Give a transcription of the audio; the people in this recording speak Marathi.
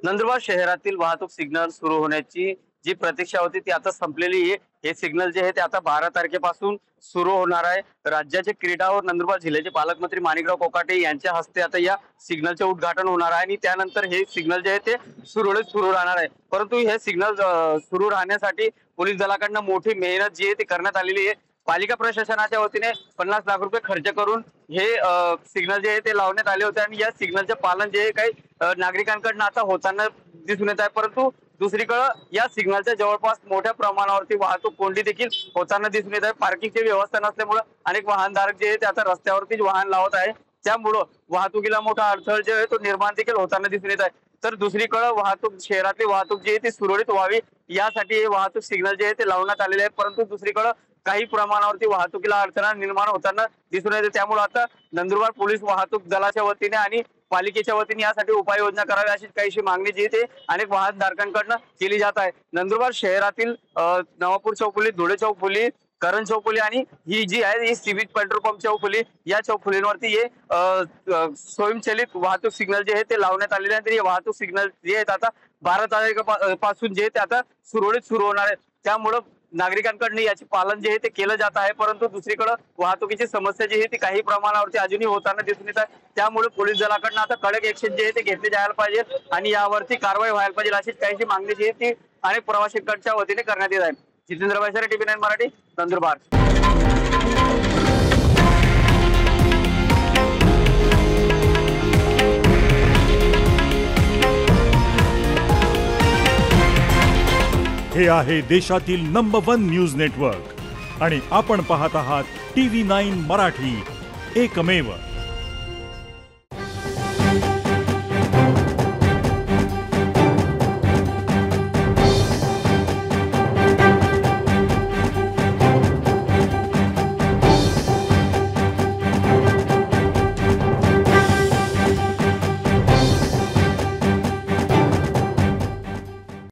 नंदुरबार शहरातील वाहतूक सिग्नल सुरू होण्याची जी प्रतीक्षा होती ती आता संपलेली आहे। हे सिग्नल जे आहे ते आता 12 तारखेपासून सुरू होणार आहे। राज्याचे क्रीडा व नंदुरबार जिल्ह्याचे पालकमंत्री माणिकराव कोकाटे यांच्या हस्ते आता या सिग्नलचे उद्घाटन होणार आहे आणि त्यानंतर हे सिग्नल जे आहे ते सुरळीत सुरू राहणार आहे। परंतु हे सिग्नल सुरू राहण्यासाठी पोलीस दलाकडून मोठी मेहनत जी आहे ती करण्यात आलेली आहे। पालिका प्रशासनाच्या वतीने 50 लाख रुपये खर्च करून हे सिग्नल जे आहे ते लावण्यात आले होते आणि या सिग्नलचे पालन जे काही नागरिकांकडून आता होताना दिसून येत आहे। परंतु दुसरीकडे या सिग्नलच्या जवळपास मोठ्या प्रमाणावरती वाहतूक कोंडी देखील होताना दिसून येत आहे। पार्किंगची व्यवस्था नसल्यामुळे अनेक वाहनधारक जे आहे ते आता रस्त्यावरतीच वाहन लावत आहे, त्यामुळे वाहतुकीला मोठा अडथळा जे आहे तो निर्माण देखील होताना दिसून येत आहे। तर दुसरीकडे वाहतूक शहरातली वाहतूक जी आहे ती सुरळीत व्हावी यासाठी हे वाहतूक सिग्नल जे आहे ते लावण्यात आलेले आहे। परंतु दुसरीकडे काही प्रमाणावरती वाहतुकीला अडथळा निर्माण होताना दिसून येते, त्यामुळे आता नंदुरबार पोलीस वाहतूक दलाच्या वतीने आणि पालिकेच्या वतीने यासाठी उपाययोजना करावी अशी काहीशी मागणी जी ते अनेक वाहनधारकांकडून केली जात आहे। नंदुरबार शहरातील नवापूर चौफुली, धुळे चौफुली, करण चौफुली आणि ही जी आहे ही सिविक पेट्रोल पंप चौफुली या चौफुलींवरती हे स्वयंचलित वाहतूक सिग्नल जे आहे ते लावण्यात आलेले आहे। हे वाहतूक सिग्नल जे आहेत आता 12 तारखेपासून जे ते आता सुरळीत सुरू होणार आहे, त्यामुळे नागरिकांकडून याचे पालन जे आहे ते केलं जात आहे। परंतु दुसरीकडे वाहतुकीची समस्या जी आहे ती काही प्रमाणावरती अजूनही होताना दिसून येत आहे, त्यामुळे पोलीस दलाकडून आता कडक ऍक्शन जे आहे ते घेतले जायला पाहिजे आणि यावरती कारवाई व्हायला पाहिजे अशीच काहीशी मागणी जी आहे ती अनेक प्रवाशांच्या वतीने करण्यात येत आहे। जितेंद्र बैसरे, TV9 मराठी, नंदुरबार। हे आहे देशातील नंबर 1 न्यूज नेटवर्क आणि आपण पाहत आहात TV9 मराठी, एकमेव।